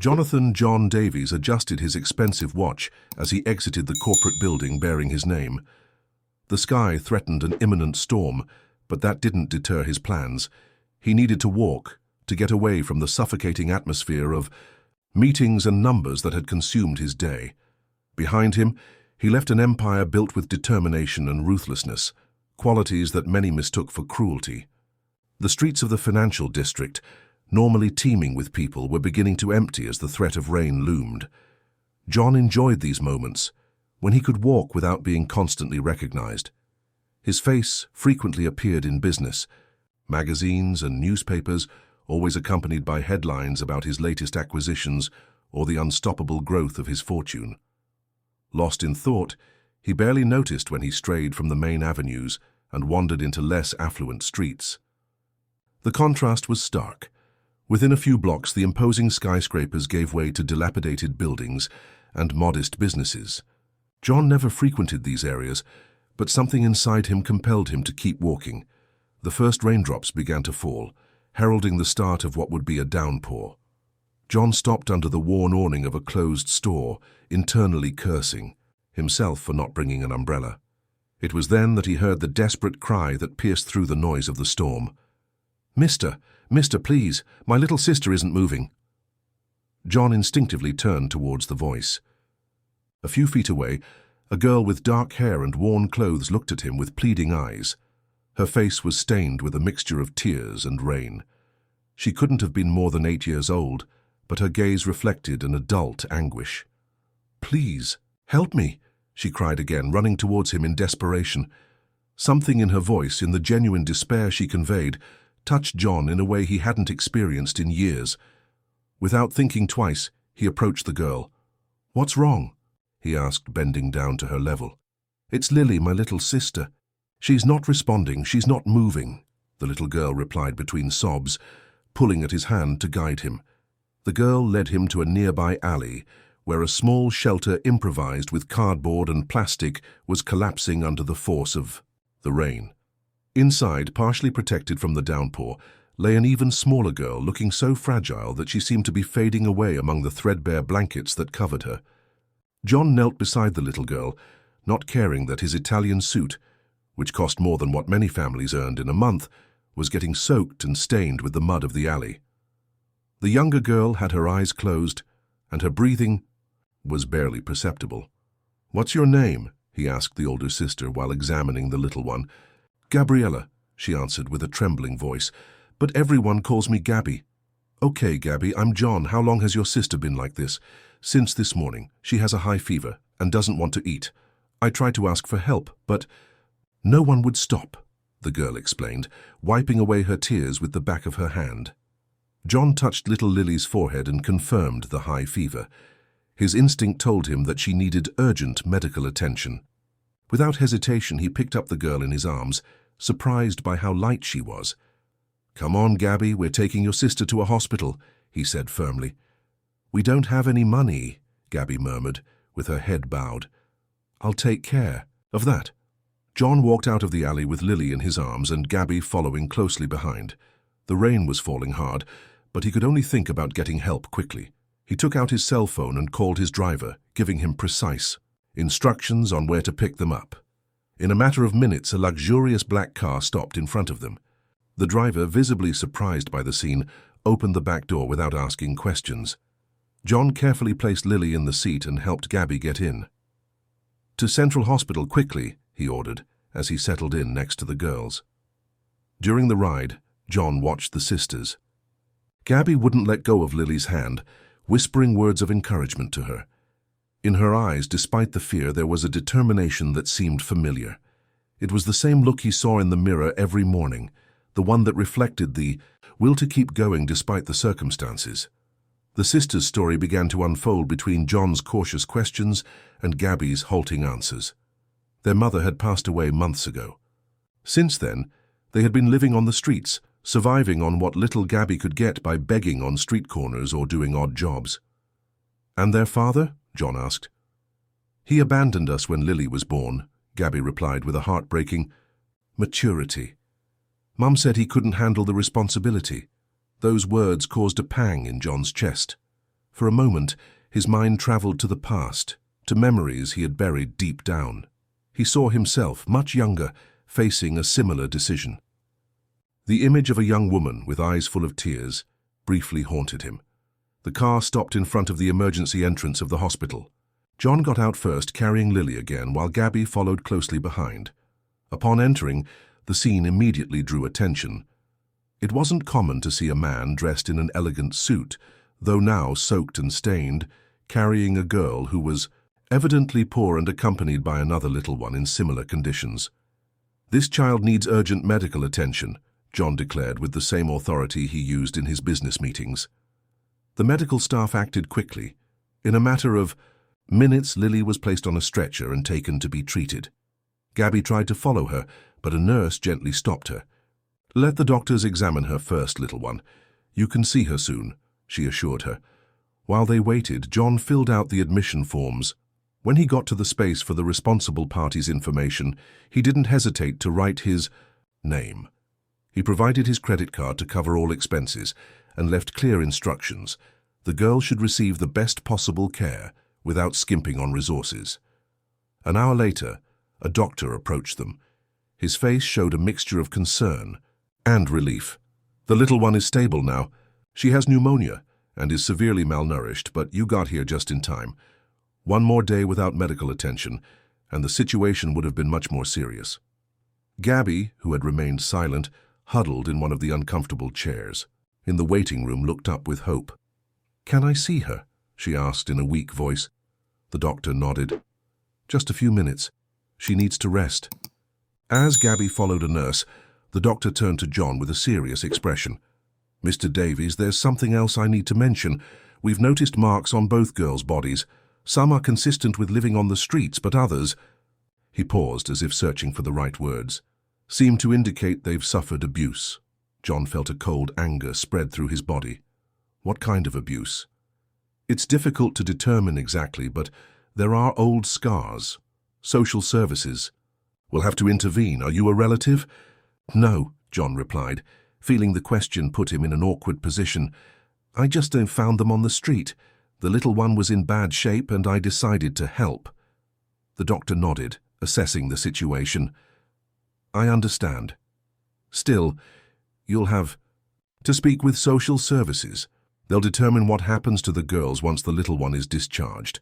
Jonathan John Davies adjusted his expensive watch as he exited the corporate building bearing his name. The sky threatened an imminent storm, but that didn't deter his plans. He needed to walk, to get away from the suffocating atmosphere of meetings and numbers that had consumed his day. Behind him, he left an empire built with determination and ruthlessness, qualities that many mistook for cruelty. The streets of the financial district, normally teeming with people, were beginning to empty as the threat of rain loomed. John enjoyed these moments, when he could walk without being constantly recognized. His face frequently appeared in business, magazines and newspapers, always accompanied by headlines about his latest acquisitions or the unstoppable growth of his fortune. Lost in thought, he barely noticed when he strayed from the main avenues and wandered into less affluent streets. The contrast was stark. Within a few blocks, the imposing skyscrapers gave way to dilapidated buildings and modest businesses. John never frequented these areas, but something inside him compelled him to keep walking. The first raindrops began to fall, heralding the start of what would be a downpour. John stopped under the worn awning of a closed store, internally cursing himself for not bringing an umbrella. It was then that he heard the desperate cry that pierced through the noise of the storm. "Mister, please, my little sister isn't moving." John instinctively turned towards the voice. A few feet away, a girl with dark hair and worn clothes looked at him with pleading eyes. Her face was stained with a mixture of tears and rain. She couldn't have been more than 8 years old, but her gaze reflected an adult anguish. "Please, help me," she cried again, running towards him in desperation. Something in her voice, in the genuine despair she conveyed, touched John in a way he hadn't experienced in years. Without thinking twice, he approached the girl. "What's wrong?" he asked, bending down to her level. "It's Lily, my little sister. She's not responding, she's not moving," the little girl replied between sobs, pulling at his hand to guide him. The girl led him to a nearby alley, where a small shelter improvised with cardboard and plastic was collapsing under the force of the rain. Inside, partially protected from the downpour, lay an even smaller girl looking so fragile that she seemed to be fading away among the threadbare blankets that covered her. John knelt beside the little girl, not caring that his Italian suit, which cost more than what many families earned in a month, was getting soaked and stained with the mud of the alley. The younger girl had her eyes closed, and her breathing was barely perceptible. "What's your name?" he asked the older sister while examining the little one. "Gabriella," she answered with a trembling voice, "but everyone calls me Gabby." "Okay, Gabby, I'm John. How long has your sister been like this?" "Since this morning. She has a high fever and doesn't want to eat. I tried to ask for help, but no one would stop," the girl explained, wiping away her tears with the back of her hand. John touched little Lily's forehead and confirmed the high fever. His instinct told him that she needed urgent medical attention. Without hesitation, he picked up the girl in his arms, surprised by how light she was. "Come on, Gabby, we're taking your sister to a hospital," he said firmly. "We don't have any money," Gabby murmured, with her head bowed. "I'll take care of that." John walked out of the alley with Lily in his arms and Gabby following closely behind. The rain was falling hard, but he could only think about getting help quickly. He took out his cell phone and called his driver, giving him precise instructions on where to pick them up. In a matter of minutes, a luxurious black car stopped in front of them. The driver, visibly surprised by the scene, opened the back door without asking questions. John carefully placed Lily in the seat and helped Gabby get in. "To Central Hospital, quickly," he ordered, as he settled in next to the girls. During the ride, John watched the sisters. Gabby wouldn't let go of Lily's hand, whispering words of encouragement to her. In her eyes, despite the fear, there was a determination that seemed familiar. It was the same look he saw in the mirror every morning, the one that reflected the will to keep going despite the circumstances. The sisters' story began to unfold between John's cautious questions and Gabby's halting answers. Their mother had passed away months ago. Since then, they had been living on the streets, surviving on what little Gabby could get by begging on street corners or doing odd jobs. "And their father?" John asked. "He abandoned us when Lily was born," Gabby replied with a heartbreaking maturity. "Mum said he couldn't handle the responsibility." Those words caused a pang in John's chest. For a moment, his mind traveled to the past, to memories he had buried deep down. He saw himself, much younger, facing a similar decision. The image of a young woman with eyes full of tears briefly haunted him. The car stopped in front of the emergency entrance of the hospital. John got out first, carrying Lily again, while Gabby followed closely behind. Upon entering, the scene immediately drew attention. It wasn't common to see a man dressed in an elegant suit, though now soaked and stained, carrying a girl who was evidently poor and accompanied by another little one in similar conditions. "This child needs urgent medical attention," John declared with the same authority he used in his business meetings. The medical staff acted quickly. In a matter of minutes, Lily was placed on a stretcher and taken to be treated. Gabby tried to follow her, but a nurse gently stopped her. "Let the doctors examine her first, little one. You can see her soon," she assured her. While they waited, John filled out the admission forms. When he got to the space for the responsible party's information, he didn't hesitate to write his name. He provided his credit card to cover all expenses and left clear instructions. The girl should receive the best possible care without skimping on resources. An hour later, a doctor approached them. His face showed a mixture of concern and relief. "The little one is stable now. She has pneumonia and is severely malnourished, but you got here just in time. One more day without medical attention, and the situation would have been much more serious." Gabby, who had remained silent, huddled in one of the uncomfortable chairs. In the waiting room, looked up with hope. "Can I see her?" she asked in a weak voice. The doctor nodded. "Just a few minutes. She needs to rest." As Gabby followed a nurse, the doctor turned to John with a serious expression. "Mr. Davies, there's something else I need to mention. We've noticed marks on both girls' bodies. Some are consistent with living on the streets, but others—" He paused as if searching for the right words. "Seem to indicate they've suffered abuse." John felt a cold anger spread through his body. "What kind of abuse?" "It's difficult to determine exactly, but there are old scars. Social services. We'll have to intervene. Are you a relative?" "No," John replied, feeling the question put him in an awkward position. "I just found them on the street. The little one was in bad shape and I decided to help." The doctor nodded, assessing the situation. "I understand. Still, you'll have to speak with social services. They'll determine what happens to the girls once the little one is discharged."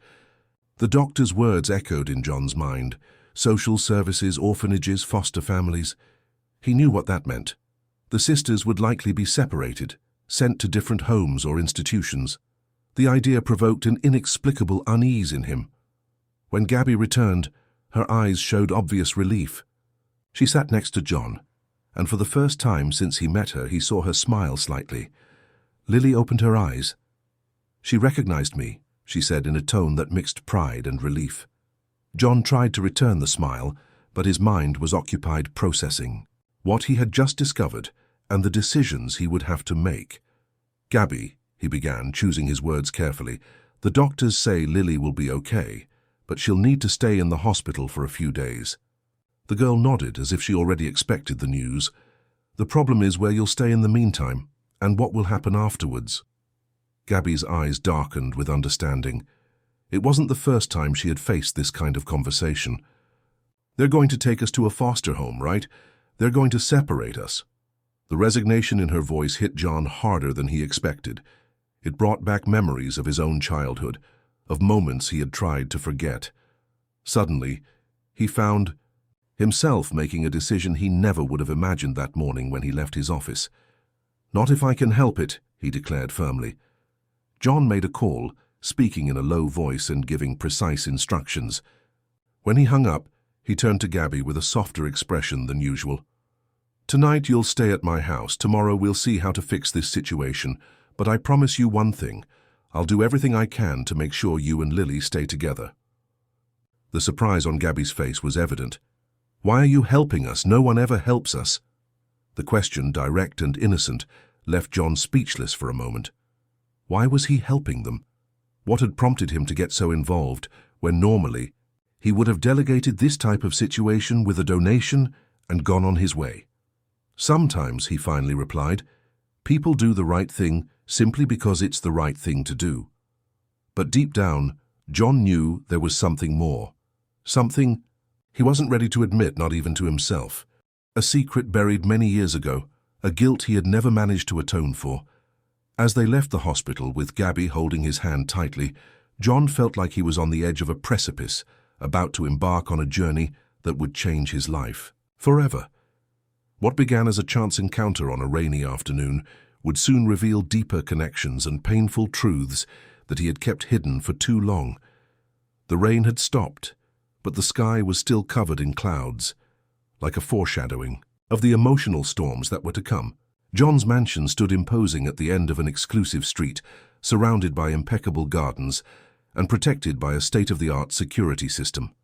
The doctor's words echoed in John's mind. Social services, orphanages, foster families. He knew what that meant. The sisters would likely be separated, sent to different homes or institutions. The idea provoked an inexplicable unease in him. When Gabby returned, her eyes showed obvious relief. She sat next to John, and for the first time since he met her, he saw her smile slightly. Lily opened her eyes. "She recognized me," she said in a tone that mixed pride and relief. John tried to return the smile, but his mind was occupied processing what he had just discovered and the decisions he would have to make. "Gabby," he began, choosing his words carefully, "the doctors say Lily will be okay, but she'll need to stay in the hospital for a few days." The girl nodded as if she already expected the news. "The problem is where you'll stay in the meantime, and what will happen afterwards." Gabby's eyes darkened with understanding. It wasn't the first time she had faced this kind of conversation. "They're going to take us to a foster home, right? They're going to separate us." The resignation in her voice hit John harder than he expected. It brought back memories of his own childhood, of moments he had tried to forget. Suddenly, he found himself making a decision he never would have imagined that morning when he left his office. "Not if I can help it," he declared firmly. John made a call, speaking in a low voice and giving precise instructions. When he hung up, he turned to Gabby with a softer expression than usual. "Tonight you'll stay at my house. Tomorrow we'll see how to fix this situation. But I promise you one thing. I'll do everything I can to make sure you and Lily stay together." The surprise on Gabby's face was evident. "Why are you helping us? No one ever helps us." The question, direct and innocent, left John speechless for a moment. Why was he helping them? What had prompted him to get so involved when normally he would have delegated this type of situation with a donation and gone on his way? "Sometimes," he finally replied, "people do the right thing simply because it's the right thing to do. But deep down, John knew there was something more. Something he wasn't ready to admit, not even to himself. A secret buried many years ago, a guilt he had never managed to atone for. As they left the hospital with Gabby holding his hand tightly, John felt like he was on the edge of a precipice, about to embark on a journey that would change his life forever. What began as a chance encounter on a rainy afternoon would soon reveal deeper connections and painful truths that he had kept hidden for too long. The rain had stopped, but the sky was still covered in clouds, like a foreshadowing of the emotional storms that were to come. John's mansion stood imposing at the end of an exclusive street, surrounded by impeccable gardens and protected by a state-of-the-art security system.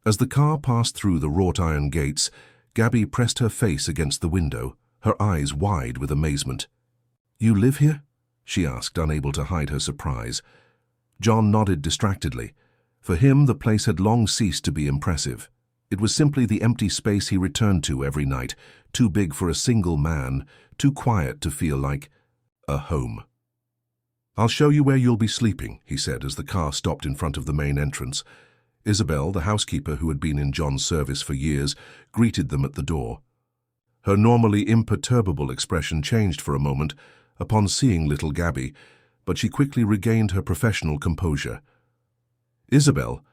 As the car passed through the wrought iron gates, Gabby pressed her face against the window, her eyes wide with amazement. "You live here?" she asked, unable to hide her surprise. John nodded distractedly. For him, the place had long ceased to be impressive. It was simply the empty space he returned to every night, too big for a single man, too quiet to feel like a home. "I'll show you where you'll be sleeping," he said as the car stopped in front of the main entrance. Isabel, the housekeeper who had been in John's service for years, greeted them at the door. Her normally imperturbable expression changed for a moment upon seeing little Gabby, but she quickly regained her professional composure. "Isabel,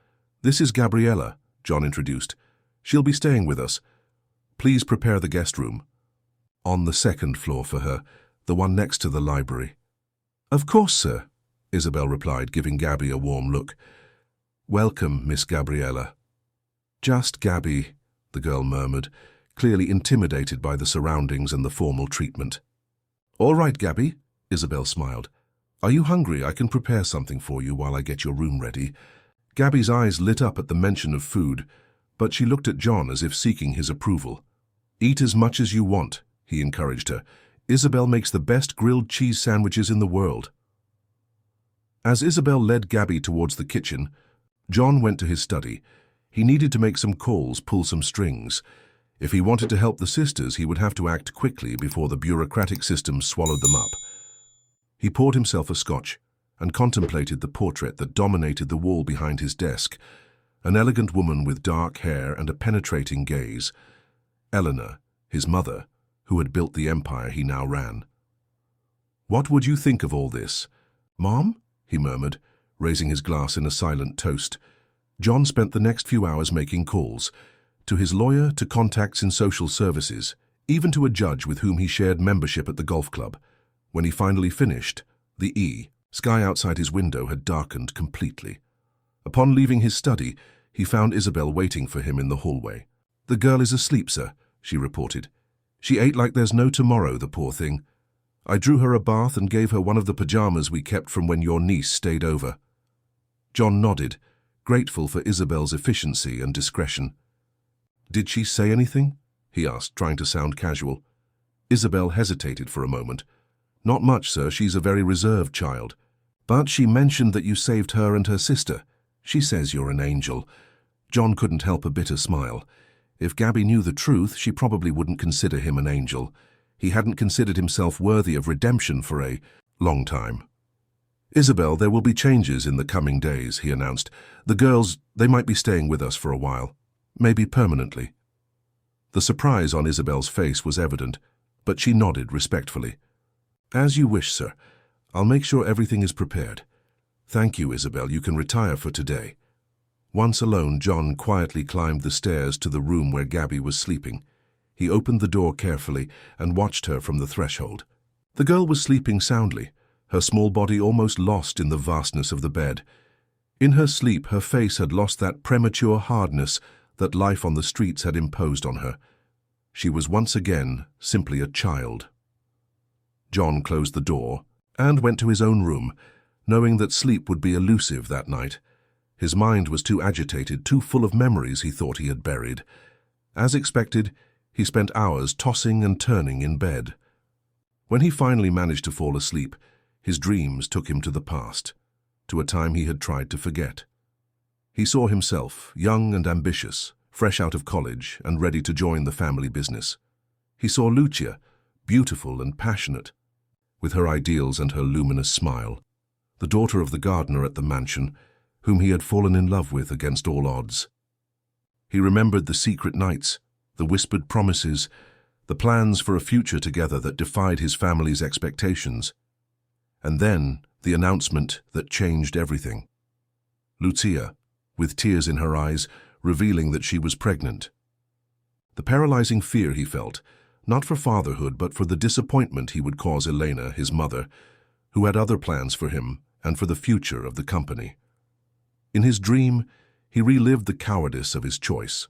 this is Gabriella," John introduced. "She'll be staying with us. Please prepare the guest room. On the second floor for her, the one next to the library." "Of course, sir," Isabel replied, giving Gabby a warm look. "Welcome, Miss Gabriella." "Just Gabby," the girl murmured, clearly intimidated by the surroundings and the formal treatment. "All right, Gabby," Isabel smiled. "Are you hungry? I can prepare something for you while I get your room ready." Gabby's eyes lit up at the mention of food, but she looked at John as if seeking his approval. "Eat as much as you want," he encouraged her. "Isabel makes the best grilled cheese sandwiches in the world." As Isabel led Gabby towards the kitchen, John went to his study. He needed to make some calls, pull some strings. If he wanted to help the sisters, he would have to act quickly before the bureaucratic system swallowed them up. He poured himself a scotch and contemplated the portrait that dominated the wall behind his desk, an elegant woman with dark hair and a penetrating gaze. Eleanor, his mother, who had built the empire he now ran. "What would you think of all this?" "Mom?" he murmured, raising his glass in a silent toast. John spent the next few hours making calls, to his lawyer, to contacts in social services, even to a judge with whom he shared membership at the golf club. When he finally finished, the sky outside his window had darkened completely. Upon leaving his study, he found Isabel waiting for him in the hallway. "The girl is asleep, sir," she reported. "She ate like there's no tomorrow, the poor thing. I drew her a bath and gave her one of the pajamas we kept from when your niece stayed over." John nodded, grateful for Isabel's efficiency and discretion. "Did she say anything?" he asked, trying to sound casual. Isabel hesitated for a moment. "Not much, sir. She's a very reserved child. But she mentioned that you saved her and her sister. She says you're an angel." John couldn't help a bitter smile. If Gabby knew the truth, she probably wouldn't consider him an angel. He hadn't considered himself worthy of redemption for a long time. "Isabel, there will be changes in the coming days," he announced. "The girls, they might be staying with us for a while. Maybe permanently." The surprise on Isabel's face was evident, but she nodded respectfully. "As you wish, sir. I'll make sure everything is prepared. Thank you, Isabel. You can retire for today." Once alone, John quietly climbed the stairs to the room where Gabby was sleeping. He opened the door carefully and watched her from the threshold. The girl was sleeping soundly, her small body almost lost in the vastness of the bed. In her sleep, her face had lost that premature hardness that life on the streets had imposed on her. She was once again simply a child. John closed the door and went to his own room, knowing that sleep would be elusive that night. His mind was too agitated, too full of memories he thought he had buried. As expected, he spent hours tossing and turning in bed. When he finally managed to fall asleep, his dreams took him to the past, to a time he had tried to forget. He saw himself, young and ambitious, fresh out of college and ready to join the family business. He saw Lucia, beautiful and passionate, with her ideals and her luminous smile. the daughter of the gardener at the mansion, whom he had fallen in love with against all odds. He remembered the secret nights, the whispered promises, the plans for a future together that defied his family's expectations. And then the announcement that changed everything. Lucia, with tears in her eyes, revealing that she was pregnant. The paralyzing fear he felt, not for fatherhood but for the disappointment he would cause Elena, his mother, who had other plans for him and for the future of the company. In his dream, he relived the cowardice of his choice.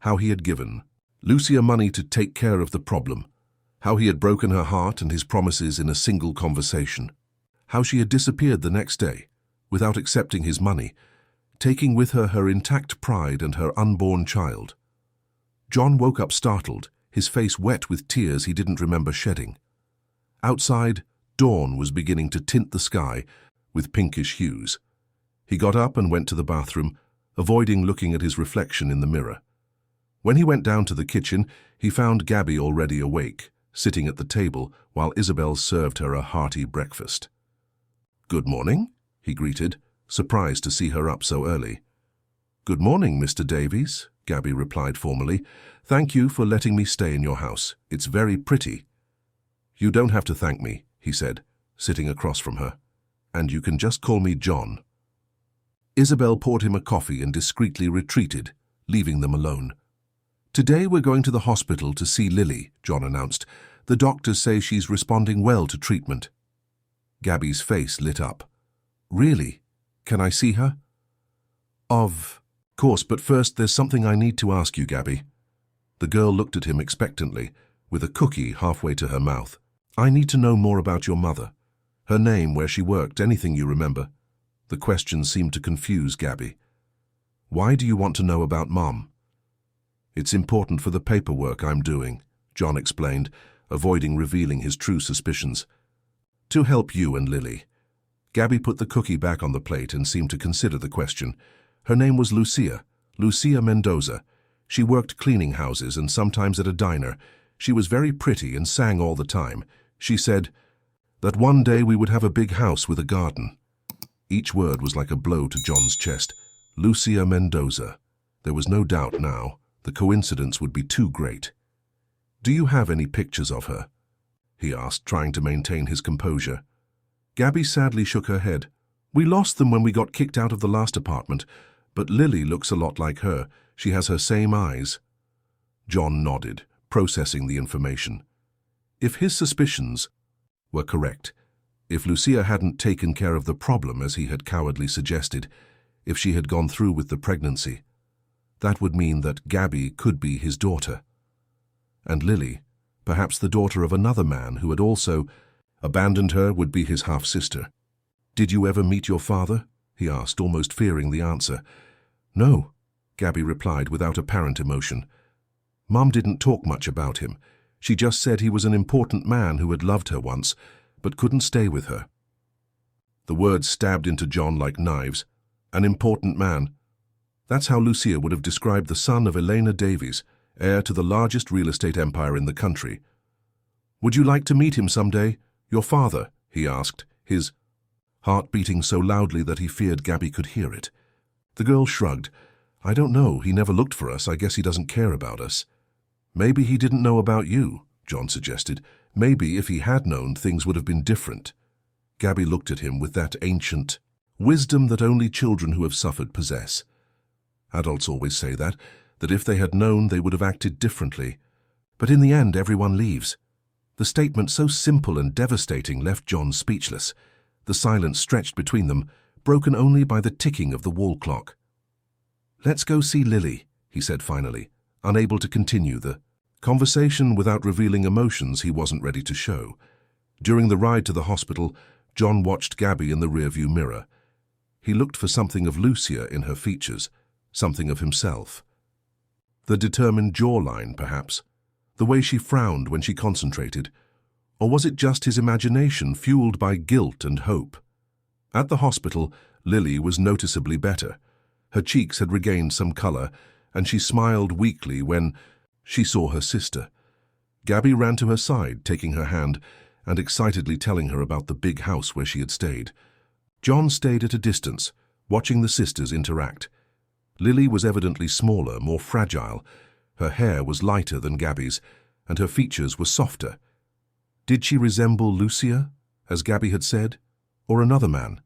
How he had given Lucia money to take care of the problem. How he had broken her heart and his promises in a single conversation. How she had disappeared the next day, without accepting his money, taking with her her intact pride and her unborn child. John woke up startled, his face wet with tears he didn't remember shedding. Outside, dawn was beginning to tint the sky with pinkish hues. He got up and went to the bathroom, avoiding looking at his reflection in the mirror. When he went down to the kitchen, he found Gabby already awake, sitting at the table while Isabel served her a hearty breakfast. "Good morning," he greeted, surprised to see her up so early. "Good morning, Mr. Davies," Gabby replied formally. "Thank you for letting me stay in your house. It's very pretty." "You don't have to thank me," he said, sitting across from her. "And you can just call me John." Isabel poured him a coffee and discreetly retreated, leaving them alone. "Today we're going to the hospital to see Lily," John announced. "The doctors say she's responding well to treatment." Gabby's face lit up. "Really? Can I see her?" "Of course, but first there's something I need to ask you, Gabby." The girl looked at him expectantly, with a cookie halfway to her mouth. "I need to know more about your mother. Her name, where she worked, anything you remember." The question seemed to confuse Gabby. "Why do you want to know about Mom?" "It's important for the paperwork I'm doing," John explained, avoiding revealing his true suspicions. "To help you and Lily." Gabby put the cookie back on the plate and seemed to consider the question. Her name was Lucia Mendoza. She worked cleaning houses and sometimes at a diner. She was very pretty and sang all the time. She said that one day we would have a big house with a garden. Each word was like a blow to John's chest. Lucia Mendoza. There was no doubt now. The coincidence would be too great. "Do you have any pictures of her?" he asked, trying to maintain his composure. Gabby sadly shook her head. "We lost them when we got kicked out of the last apartment, but Lily looks a lot like her. She has her same eyes." John nodded, processing the information. If his suspicions were correct, if Lucia hadn't taken care of the problem as he had cowardly suggested, if she had gone through with the pregnancy, that would mean that Gabby could be his daughter. And Lily, perhaps the daughter of another man who had also abandoned her, would be his half-sister. "Did you ever meet your father?" he asked, almost fearing the answer. "No," Gabby replied without apparent emotion. "Mom didn't talk much about him. She just said he was an important man who had loved her once, but couldn't stay with her." The words stabbed into John like knives. An important man. That's how Lucia would have described the son of Elena Davies, heir to the largest real estate empire in the country. "Would you like to meet him someday? Your father?" he asked, his heart beating so loudly that he feared Gabby could hear it. The girl shrugged. "I don't know. He never looked for us. I guess he doesn't care about us." "Maybe he didn't know about you," John suggested. "Maybe if he had known, things would have been different." Gabby looked at him with that ancient wisdom that only children who have suffered possess. Adults always say that if they had known, they would have acted differently. But in the end, everyone leaves. The statement, so simple and devastating, left John speechless. The silence stretched between them, broken only by the ticking of the wall clock. "Let's go see Lily," he said finally, unable to continue the conversation without revealing emotions he wasn't ready to show. During the ride to the hospital, John watched Gabby in the rearview mirror. He looked for something of Lucia in her features, something of himself. The determined jawline, perhaps, the way she frowned when she concentrated, or was it just his imagination fueled by guilt and hope? At the hospital, Lily was noticeably better. Her cheeks had regained some color, and she smiled weakly when she saw her sister. Gabby ran to her side, taking her hand, and excitedly telling her about the big house where she had stayed. John stayed at a distance, watching the sisters interact. Lily was evidently smaller, more fragile. Her hair was lighter than Gabby's, and her features were softer. Did she resemble Lucia, as Gabby had said, or another man,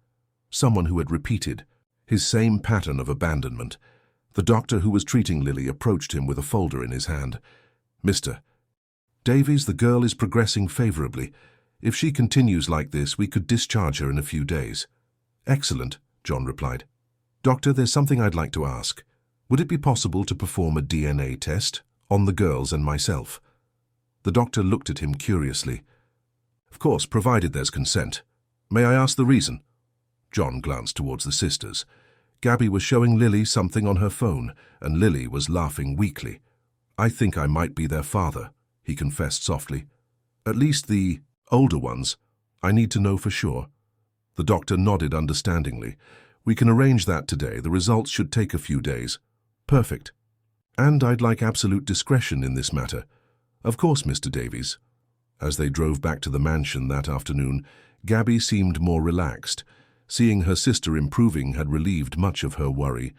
someone who had repeated his same pattern of abandonment? The doctor who was treating Lily approached him with a folder in his hand. "Mr. Davies, the girl is progressing favorably. If she continues like this, we could discharge her in a few days." "Excellent," John replied. "Doctor, there's something I'd like to ask. Would it be possible to perform a DNA test on the girls and myself?" The doctor looked at him curiously. "Of course, provided there's consent. May I ask the reason?" John glanced towards the sisters. Gabby was showing Lily something on her phone, and Lily was laughing weakly. "I think I might be their father," he confessed softly. "At least the older ones. I need to know for sure." The doctor nodded understandingly. "We can arrange that today. The results should take a few days." "Perfect. And I'd like absolute discretion in this matter." "Of course, Mr. Davies." As they drove back to the mansion that afternoon, Gabby seemed more relaxed. Seeing her sister improving had relieved much of her worry.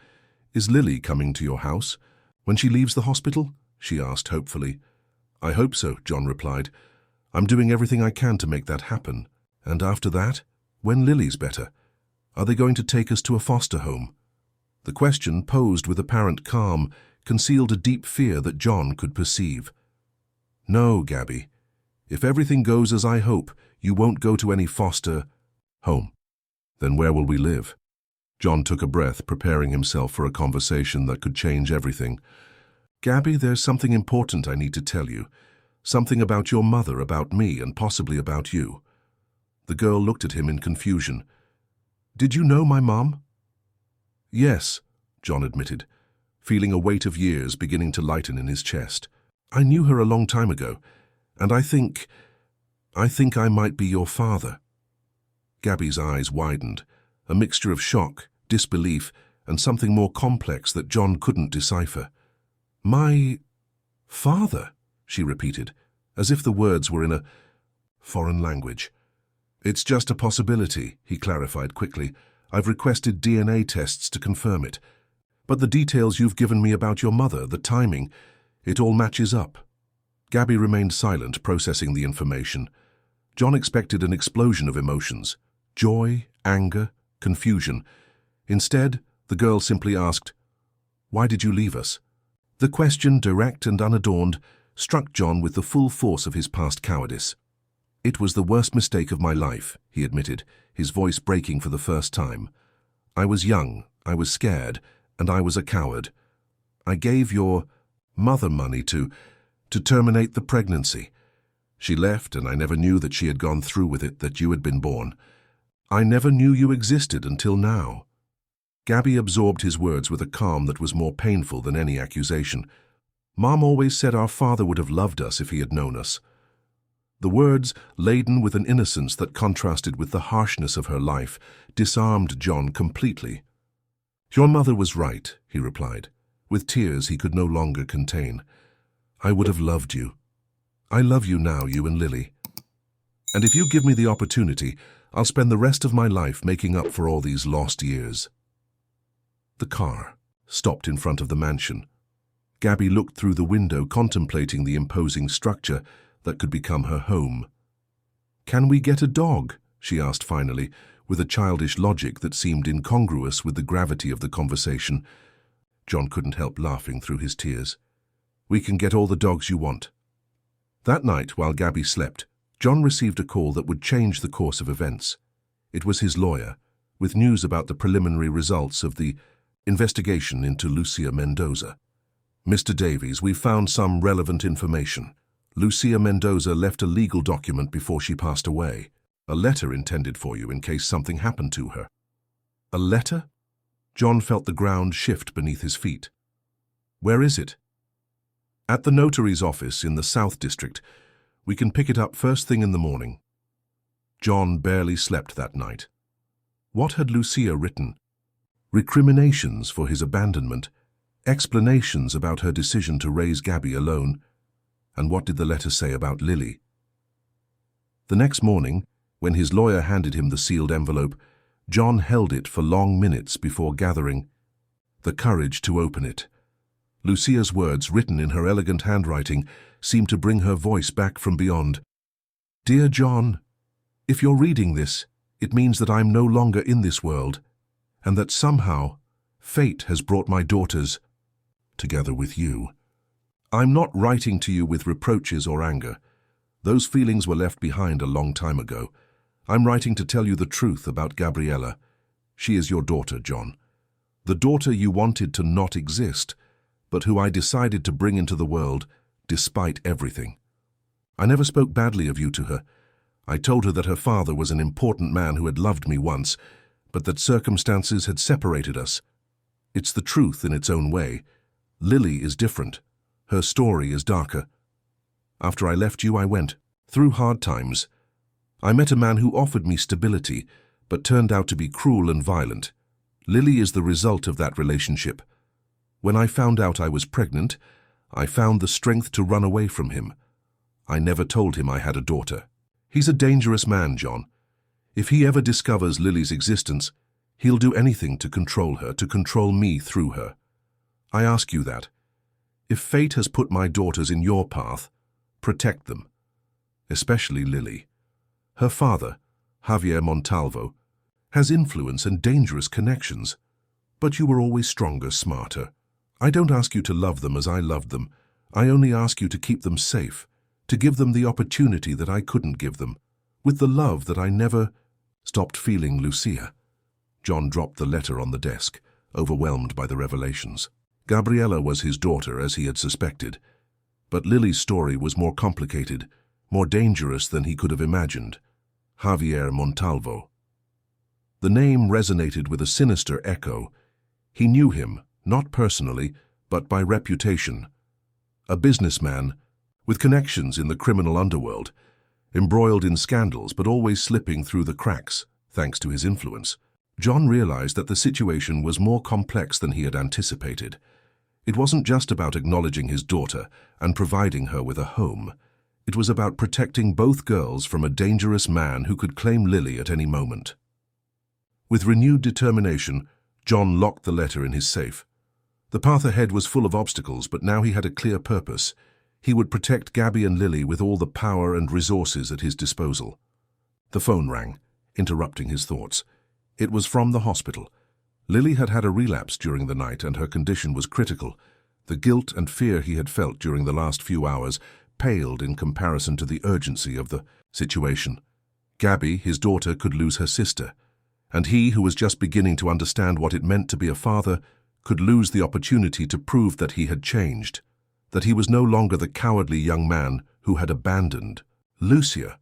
"Is Lily coming to your house when she leaves the hospital?" she asked hopefully. "I hope so," John replied. "I'm doing everything I can to make that happen. And after that, when Lily's better, are they going to take us to a foster home?" The question, posed with apparent calm, concealed a deep fear that John could perceive. "No, Gabby. If everything goes as I hope, you won't go to any foster home." "Then where will we live?" John took a breath, preparing himself for a conversation that could change everything. "Gabby, there's something important I need to tell you. Something about your mother, about me, and possibly about you." The girl looked at him in confusion. "Did you know my mom?" "Yes," John admitted, feeling a weight of years beginning to lighten in his chest. "I knew her a long time ago, and I think I might be your father." Gabby's eyes widened, a mixture of shock, disbelief, and something more complex that John couldn't decipher. "My father?" she repeated, as if the words were in a foreign language. "It's just a possibility," he clarified quickly. "I've requested DNA tests to confirm it. But the details you've given me about your mother, the timing, it all matches up." Gabby remained silent, processing the information. John expected an explosion of emotions: joy, anger, confusion. Instead, the girl simply asked, "Why did you leave us?" The question, direct and unadorned, struck John with the full force of his past cowardice. "It was the worst mistake of my life," he admitted, his voice breaking for the first time. "I was young, I was scared, and I was a coward. I gave your mother money to terminate the pregnancy. She left, and I never knew that she had gone through with it, that you had been born. I never knew you existed until now." Gabby absorbed his words with a calm that was more painful than any accusation. "Mom always said our father would have loved us if he had known us." The words, laden with an innocence that contrasted with the harshness of her life, disarmed John completely. "Your mother was right," he replied, with tears he could no longer contain. "I would have loved you. I love you now, you and Lily. And if you give me the opportunity, I'll spend the rest of my life making up for all these lost years." The car stopped in front of the mansion. Gabby looked through the window, contemplating the imposing structure that could become her home. "Can we get a dog?" she asked finally, with a childish logic that seemed incongruous with the gravity of the conversation. John couldn't help laughing through his tears. "We can get all the dogs you want." That night, while Gabby slept, John received a call that would change the course of events. It was his lawyer, with news about the preliminary results of the investigation into Lucia Mendoza. "Mr. Davies, we've found some relevant information. Lucia Mendoza left a legal document before she passed away, a letter intended for you in case something happened to her." "A letter?" John felt the ground shift beneath his feet. "Where is it?" "At the notary's office in the South District. We can pick it up first thing in the morning." John barely slept that night. What had Lucia written? Recriminations for his abandonment, explanations about her decision to raise Gabby alone. And what did the letter say about Lily? The next morning, when his lawyer handed him the sealed envelope, John held it for long minutes before gathering the courage to open it. Lucia's words, written in her elegant handwriting, seemed to bring her voice back from beyond. "Dear John, if you're reading this, it means that I'm no longer in this world, and that somehow fate has brought my daughters together with you. I'm not writing to you with reproaches or anger. Those feelings were left behind a long time ago. I'm writing to tell you the truth about Gabriella. She is your daughter, John. The daughter you wanted to not exist, but who I decided to bring into the world despite everything. I never spoke badly of you to her. I told her that her father was an important man who had loved me once, but that circumstances had separated us. It's the truth in its own way. Lily is different. Her story is darker. After I left you, I went through hard times. I met a man who offered me stability, but turned out to be cruel and violent. Lily is the result of that relationship. When I found out I was pregnant, I found the strength to run away from him. I never told him I had a daughter. He's a dangerous man, John. If he ever discovers Lily's existence, he'll do anything to control her, to control me through her. I ask you that. If fate has put my daughters in your path, protect them, especially Lily. Her father, Javier Montalvo, has influence and dangerous connections, but you were always stronger, smarter. I don't ask you to love them as I loved them. I only ask you to keep them safe, to give them the opportunity that I couldn't give them, with the love that I never stopped feeling. Lucia. John dropped the letter on the desk, overwhelmed by the revelations. Gabriella was his daughter, as he had suspected, but Lily's story was more complicated, more dangerous than he could have imagined. Javier Montalvo. The name resonated with a sinister echo. He knew him, not personally, but by reputation. A businessman with connections in the criminal underworld, embroiled in scandals but always slipping through the cracks, thanks to his influence. John realized that the situation was more complex than he had anticipated. It wasn't just about acknowledging his daughter and providing her with a home. It was about protecting both girls from a dangerous man who could claim Lily at any moment. With renewed determination, John locked the letter in his safe. The path ahead was full of obstacles, but now he had a clear purpose. He would protect Gabby and Lily with all the power and resources at his disposal. The phone rang, interrupting his thoughts. It was from the hospital. Lily had had a relapse during the night and her condition was critical. The guilt and fear he had felt during the last few hours paled in comparison to the urgency of the situation. Gabby, his daughter, could lose her sister, and he, who was just beginning to understand what it meant to be a father, could lose the opportunity to prove that he had changed, that he was no longer the cowardly young man who had abandoned Lucia.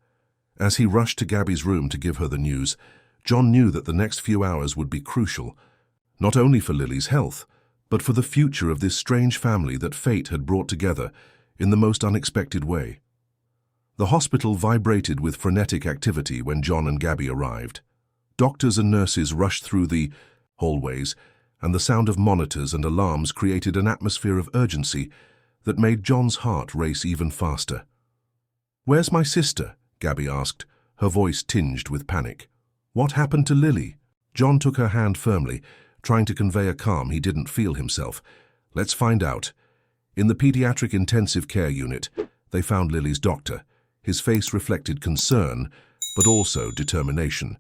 As he rushed to Gabby's room to give her the news, John knew that the next few hours would be crucial, not only for Lily's health, but for the future of this strange family that fate had brought together in the most unexpected way. The hospital vibrated with frenetic activity when John and Gabby arrived. Doctors and nurses rushed through the hallways, and the sound of monitors and alarms created an atmosphere of urgency that made John's heart race even faster. "Where's my sister?" Gabby asked, her voice tinged with panic. "What happened to Lily?" John took her hand firmly, trying to convey a calm he didn't feel himself. "Let's find out." In the pediatric intensive care unit, they found Lily's doctor. His face reflected concern, but also determination.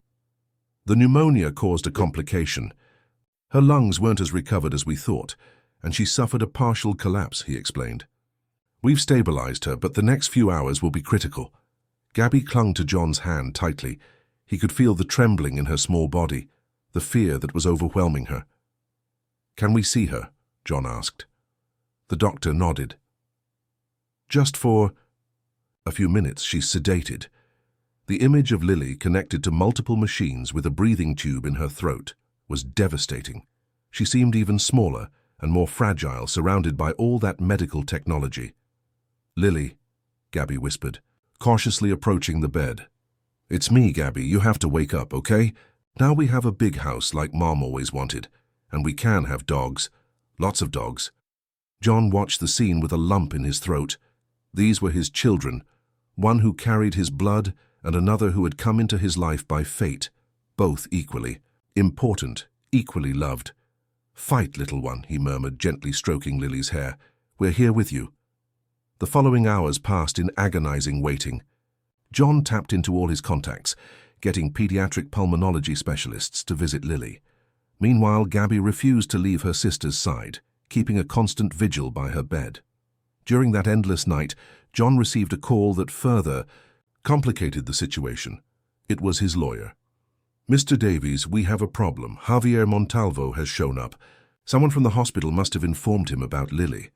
The pneumonia caused a complication. Her lungs weren't as recovered as we thought, and she suffered a partial collapse, he explained. "We've stabilized her, but the next few hours will be critical." Gabby clung to John's hand tightly. He could feel the trembling in her small body, the fear that was overwhelming her. "Can we see her?" John asked. The doctor nodded. "Just for a few minutes, she's sedated." The image of Lily connected to multiple machines with a breathing tube in her throat was devastating. She seemed even smaller and more fragile, surrounded by all that medical technology. "Lily," Gabby whispered, cautiously approaching the bed. "It's me, Gabby. You have to wake up, okay? Now we have a big house like Mom always wanted, and we can have dogs. Lots of dogs." John watched the scene with a lump in his throat. These were his children, one who carried his blood and another who had come into his life by fate, both equally Important, equally loved. "Fight, little one," he murmured, gently stroking Lily's hair. "We're here with you." The following hours passed in agonizing waiting. John tapped into all his contacts, getting pediatric pulmonology specialists to visit Lily. Meanwhile, Gabby refused to leave her sister's side, keeping a constant vigil by her bed. During that endless night, John received a call that further complicated the situation. It was his lawyer. "Mr. Davies, we have a problem. Javier Montalvo has shown up. Someone from the hospital must have informed him about Lily.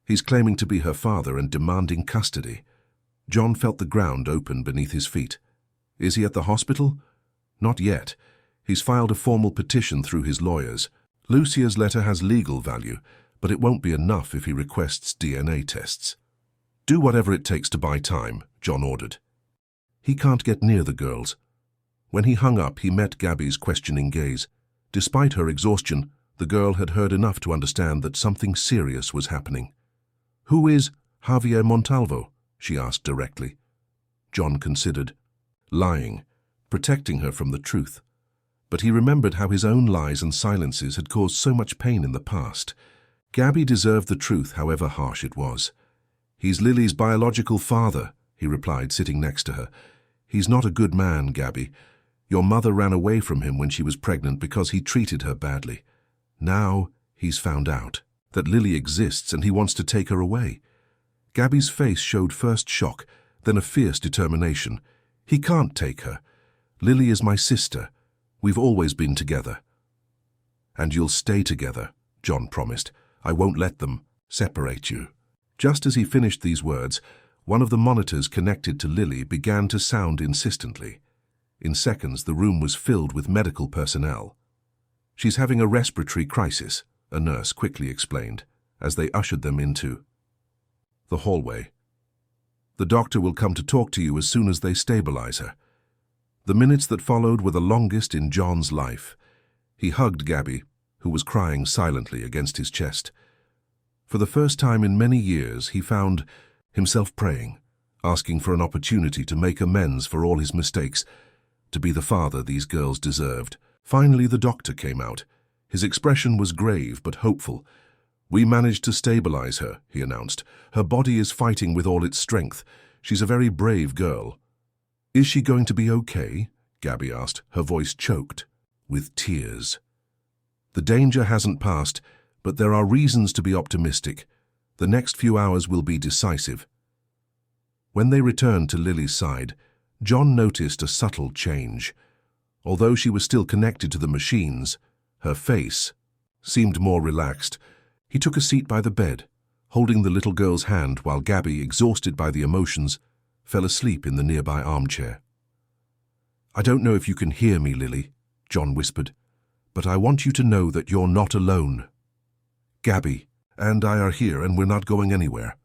He's claiming to be her father and demanding custody." John felt the ground open beneath his feet. "Is he at the hospital?" "Not yet. He's filed a formal petition through his lawyers. Lucia's letter has legal value, but it won't be enough if he requests DNA tests." "Do whatever it takes to buy time," John ordered. "He can't get near the girls." When he hung up, he met Gabby's questioning gaze. Despite her exhaustion, the girl had heard enough to understand that something serious was happening. "Who is Javier Montalvo?" she asked directly. John considered. Lying, protecting her from the truth. But he remembered how his own lies and silences had caused so much pain in the past. Gabby deserved the truth, however harsh it was. "He's Lily's biological father," he replied, sitting next to her. "He's not a good man, Gabby. Your mother ran away from him when she was pregnant because he treated her badly. Now he's found out that Lily exists and he wants to take her away." Gabby's face showed first shock, then a fierce determination. "He can't take her. Lily is my sister. We've always been together." "And you'll stay together," John promised. "I won't let them separate you." Just as he finished these words, one of the monitors connected to Lily began to sound insistently. In seconds, the room was filled with medical personnel. "She's having a respiratory crisis," a nurse quickly explained, as they ushered them into the hallway. "The doctor will come to talk to you as soon as they stabilize her." The minutes that followed were the longest in John's life. He hugged Gabby, who was crying silently against his chest. For the first time in many years, he found himself praying, asking for an opportunity to make amends for all his mistakes, to be the father these girls deserved. Finally, the doctor came out. His expression was grave but hopeful. "We managed to stabilize her," he announced. "Her body is fighting with all its strength. She's a very brave girl." "Is she going to be okay?" Gabby asked, her voice choked with tears. "The danger hasn't passed, but there are reasons to be optimistic. The next few hours will be decisive." When they returned to Lily's side, John noticed a subtle change. Although she was still connected to the machines, her face seemed more relaxed. He took a seat by the bed, holding the little girl's hand while Gabby, exhausted by the emotions, fell asleep in the nearby armchair. "I don't know if you can hear me, Lily," John whispered, "but I want you to know that you're not alone. Gabby and I are here and we're not going anywhere.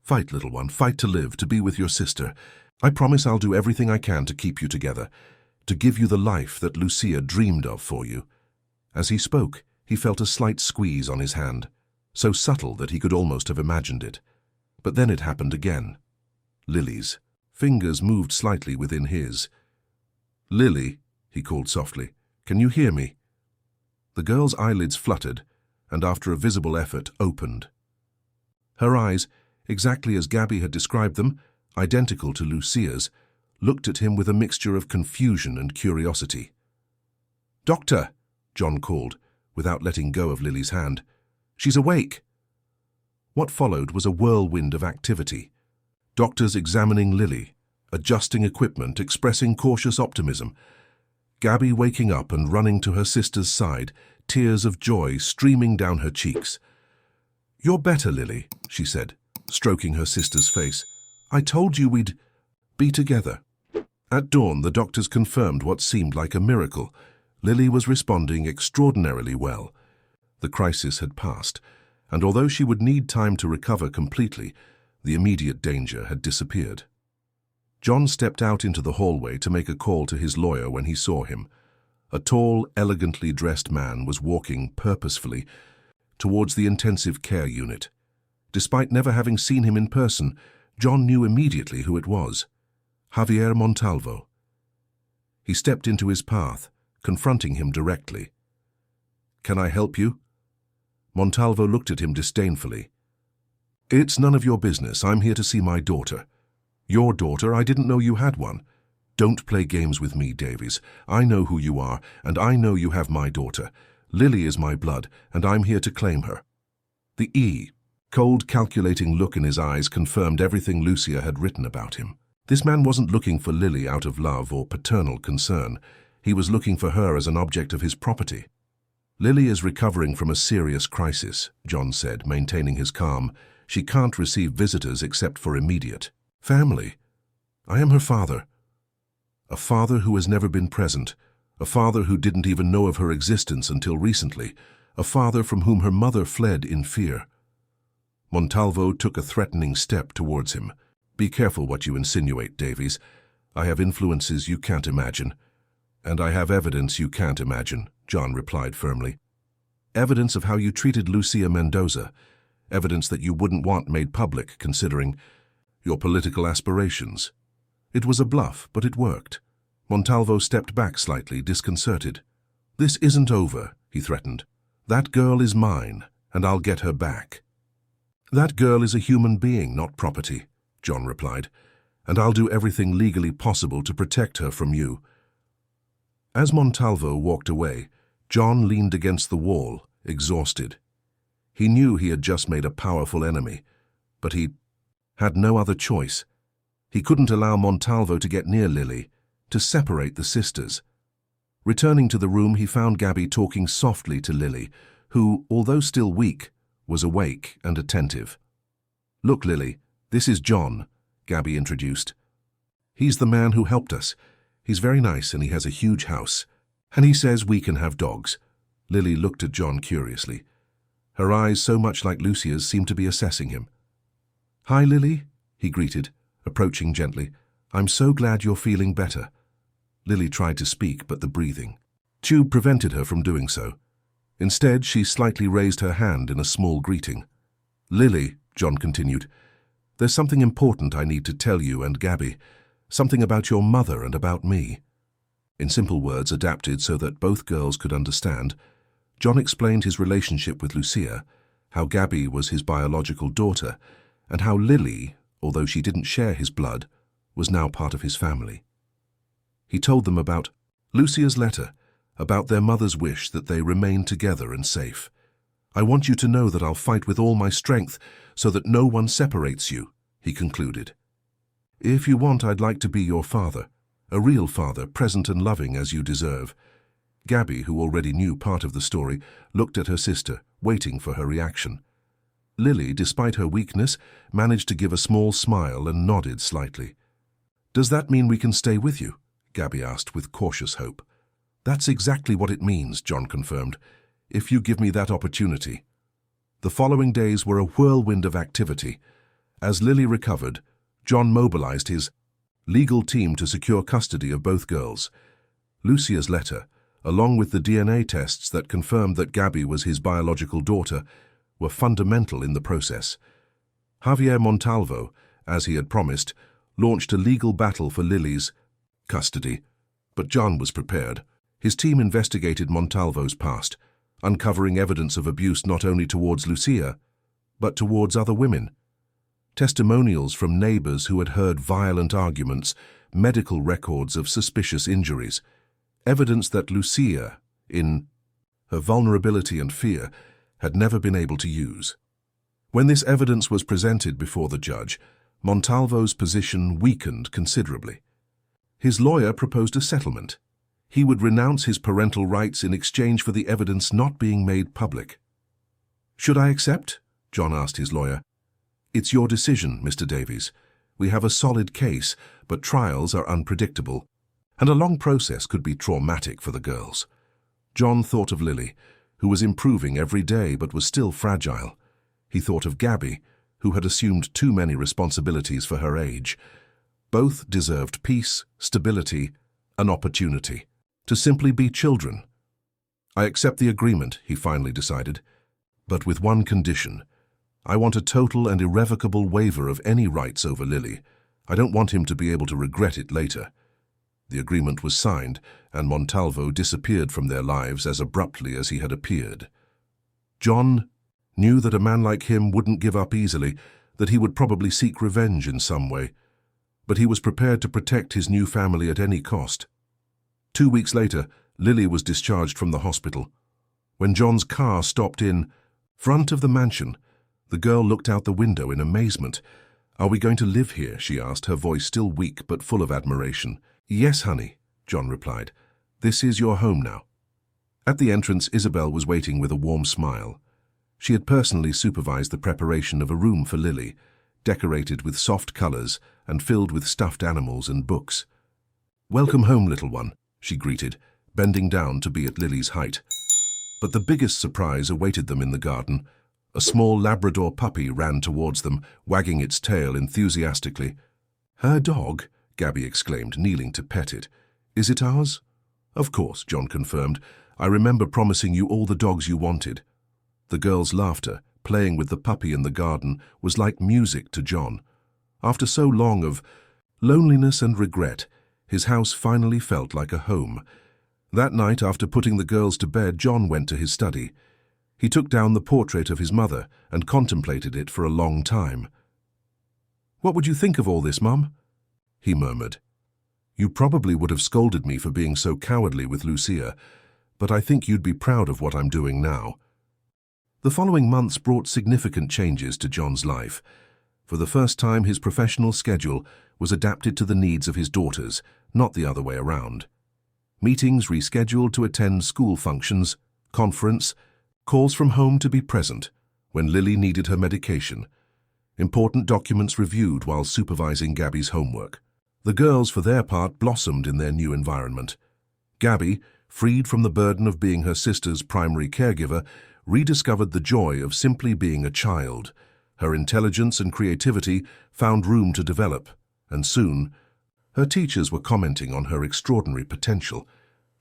Fight, little one, fight to live, to be with your sister. I promise I'll do everything I can to keep you together, to give you the life that Lucia dreamed of for you." As he spoke, he felt a slight squeeze on his hand, so subtle that he could almost have imagined it. But then it happened again. Lily's fingers moved slightly within his. "Lily," he called softly, "can you hear me?" The girl's eyelids fluttered, and after a visible effort, opened. Her eyes, exactly as Gabby had described them, identical to Lucia's, looked at him with a mixture of confusion and curiosity. "Doctor," John called, without letting go of Lily's hand. "She's awake." What followed was a whirlwind of activity. Doctors examining Lily, adjusting equipment, expressing cautious optimism. Gabby waking up and running to her sister's side, tears of joy streaming down her cheeks. "You're better, Lily," she said, stroking her sister's face. "I told you we'd be together." At dawn, the doctors confirmed what seemed like a miracle. Lily was responding extraordinarily well. The crisis had passed, and although she would need time to recover completely, the immediate danger had disappeared. John stepped out into the hallway to make a call to his lawyer when he saw him. A tall, elegantly dressed man was walking purposefully towards the intensive care unit. Despite never having seen him in person, John knew immediately who it was: Javier Montalvo. He stepped into his path, confronting him directly. "Can I help you?" Montalvo looked at him disdainfully. "It's none of your business. I'm here to see my daughter." "Your daughter? I didn't know you had one." "Don't play games with me, Davies. I know who you are, and I know you have my daughter. Lily is my blood, and I'm here to claim her." The cold, calculating look in his eyes confirmed everything Lucia had written about him. This man wasn't looking for Lily out of love or paternal concern. He was looking for her as an object of his property. "Lily is recovering from a serious crisis," John said, maintaining his calm. "She can't receive visitors except for immediate family. I am her father. A father who has never been present. A father who didn't even know of her existence until recently. A father from whom her mother fled in fear." Montalvo took a threatening step towards him. "Be careful what you insinuate, Davies. I have influences you can't imagine." "And I have evidence you can't imagine," John replied firmly. "Evidence of how you treated Lucia Mendoza. Evidence that you wouldn't want made public, considering your political aspirations." It was a bluff, but it worked. Montalvo stepped back slightly, disconcerted. "This isn't over," he threatened. "That girl is mine, and I'll get her back." "That girl is a human being, not property," John replied, "and I'll do everything legally possible to protect her from you." As Montalvo walked away, John leaned against the wall, exhausted. He knew he had just made a powerful enemy, but he had no other choice. He couldn't allow Montalvo to get near Lily, to separate the sisters. Returning to the room, he found Gabby talking softly to Lily, who, although still weak, was awake and attentive. "Look, Lily, this is John," Gabby introduced. "He's the man who helped us. He's very nice and he has a huge house. And he says we can have dogs." Lily looked at John curiously. Her eyes, so much like Lucia's, seemed to be assessing him. "Hi, Lily," he greeted, approaching gently. "I'm so glad you're feeling better." Lily tried to speak, but the breathing tube prevented her from doing so. Instead, she slightly raised her hand in a small greeting. "Lily," John continued, "there's something important I need to tell you and Gabby. Something about your mother and about me." In simple words adapted so that both girls could understand, John explained his relationship with Lucia, how Gabby was his biological daughter, and how Lily, although she didn't share his blood, was now part of his family. He told them about Lucia's letter, about their mother's wish that they remain together and safe. "I want you to know that I'll fight with all my strength so that no one separates you," he concluded. "If you want, I'd like to be your father, a real father, present and loving as you deserve." Gabby, who already knew part of the story, looked at her sister, waiting for her reaction. Lily, despite her weakness, managed to give a small smile and nodded slightly. "Does that mean we can stay with you?" Gabby asked with cautious hope. "That's exactly what it means," John confirmed, "if you give me that opportunity." The following days were a whirlwind of activity. As Lily recovered, John mobilized his legal team to secure custody of both girls. Lucia's letter, along with the DNA tests that confirmed that Gabby was his biological daughter, were fundamental in the process. Javier Montalvo, as he had promised, launched a legal battle for Lily's custody, but John was prepared. His team investigated Montalvo's past, uncovering evidence of abuse not only towards Lucia, but towards other women. Testimonials from neighbors who had heard violent arguments, medical records of suspicious injuries, evidence that Lucia, in her vulnerability and fear, had never been able to use. When this evidence was presented before the judge, Montalvo's position weakened considerably. His lawyer proposed a settlement. He would renounce his parental rights in exchange for the evidence not being made public. "Should I accept?" John asked his lawyer. "It's your decision, Mr. Davies. We have a solid case, but trials are unpredictable, and a long process could be traumatic for the girls." John thought of Lily, who was improving every day but was still fragile. He thought of Gabby, who had assumed too many responsibilities for her age. Both deserved peace, stability, an opportunity to simply be children. "I accept the agreement," he finally decided, "but with one condition. I want a total and irrevocable waiver of any rights over Lily. I don't want him to be able to regret it later." The agreement was signed, and Montalvo disappeared from their lives as abruptly as he had appeared. John knew that a man like him wouldn't give up easily, that he would probably seek revenge in some way, but he was prepared to protect his new family at any cost. 2 weeks later, Lily was discharged from the hospital. When John's car stopped in front of the mansion, the girl looked out the window in amazement. "Are we going to live here?" she asked, her voice still weak but full of admiration. "Yes, honey," John replied. "This is your home now." At the entrance, Isabel was waiting with a warm smile. She had personally supervised the preparation of a room for Lily, decorated with soft colors and filled with stuffed animals and books. "Welcome home, little one," she greeted, bending down to be at Lily's height. But the biggest surprise awaited them in the garden. A small Labrador puppy ran towards them, wagging its tail enthusiastically. "Her dog?" Gabby exclaimed, kneeling to pet it. "Is it ours?" "Of course," John confirmed. "I remember promising you all the dogs you wanted." The girl's laughter, playing with the puppy in the garden, was like music to John. After so long of loneliness and regret, his house finally felt like a home. That night, after putting the girls to bed, John went to his study. He took down the portrait of his mother and contemplated it for a long time. "What would you think of all this, Mum?" he murmured. "You probably would have scolded me for being so cowardly with Lucia, but I think you'd be proud of what I'm doing now." The following months brought significant changes to John's life. For the first time, his professional schedule was adapted to the needs of his daughters, not the other way around. Meetings rescheduled to attend school functions, conference, calls from home to be present when Lily needed her medication, important documents reviewed while supervising Gabby's homework. The girls, for their part, blossomed in their new environment. Gabby, freed from the burden of being her sister's primary caregiver, rediscovered the joy of simply being a child. Her intelligence and creativity found room to develop, and soon, her teachers were commenting on her extraordinary potential.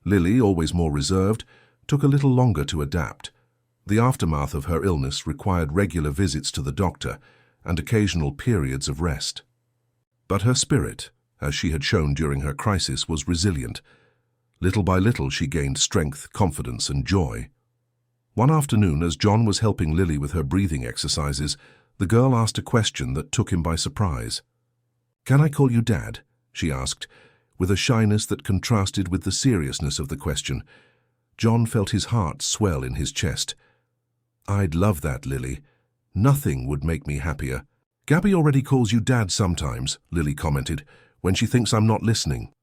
Lily, always more reserved, took a little longer to adapt. The aftermath of her illness required regular visits to the doctor and occasional periods of rest. But her spirit, as she had shown during her crisis, was resilient. Little by little, she gained strength, confidence, and joy. One afternoon, as John was helping Lily with her breathing exercises, the girl asked a question that took him by surprise. "Can I call you Dad?" she asked, with a shyness that contrasted with the seriousness of the question. John felt his heart swell in his chest. "I'd love that, Lily. Nothing would make me happier." "Gabby already calls you Dad sometimes," Lily commented, "when she thinks I'm not listening."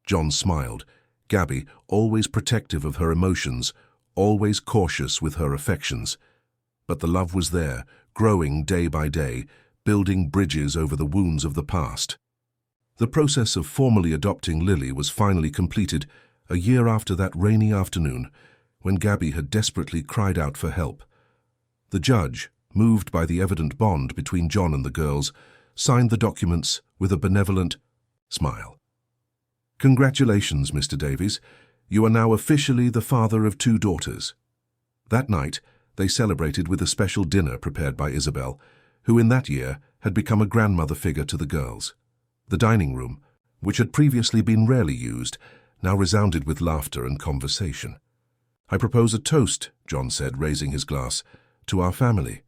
John smiled. Gabby, always protective of her emotions, always cautious with her affections. But the love was there, growing day by day, building bridges over the wounds of the past. The process of formally adopting Lily was finally completed a year after that rainy afternoon, when Gabby had desperately cried out for help. The judge, moved by the evident bond between John and the girls, signed the documents with a benevolent smile. "Congratulations, Mr. Davies. You are now officially the father of 2 daughters." That night, they celebrated with a special dinner prepared by Isabel, who in that year had become a grandmother figure to the girls. The dining room, which had previously been rarely used, now resounded with laughter and conversation. "I propose a toast," John said, raising his glass, "to our family,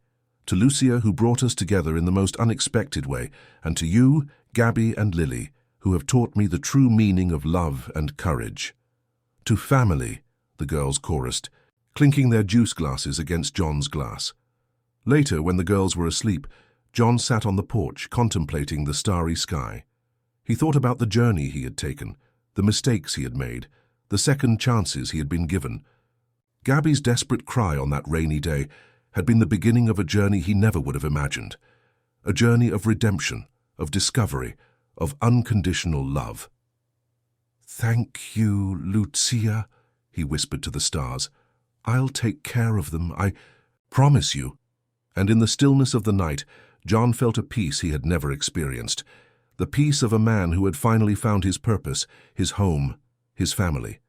to Lucia, who brought us together in the most unexpected way, and to you, Gabby and Lily, who have taught me the true meaning of love and courage." "To family," the girls chorused, clinking their juice glasses against John's glass. Later, when the girls were asleep, John sat on the porch, contemplating the starry sky. He thought about the journey he had taken, the mistakes he had made, the second chances he had been given. Gabby's desperate cry on that rainy day had been the beginning of a journey he never would have imagined. A journey of redemption, of discovery, of unconditional love. "Thank you, Lucia," he whispered to the stars. "I'll take care of them, I promise you." And in the stillness of the night, John felt a peace he had never experienced, the peace of a man who had finally found his purpose, his home, his family.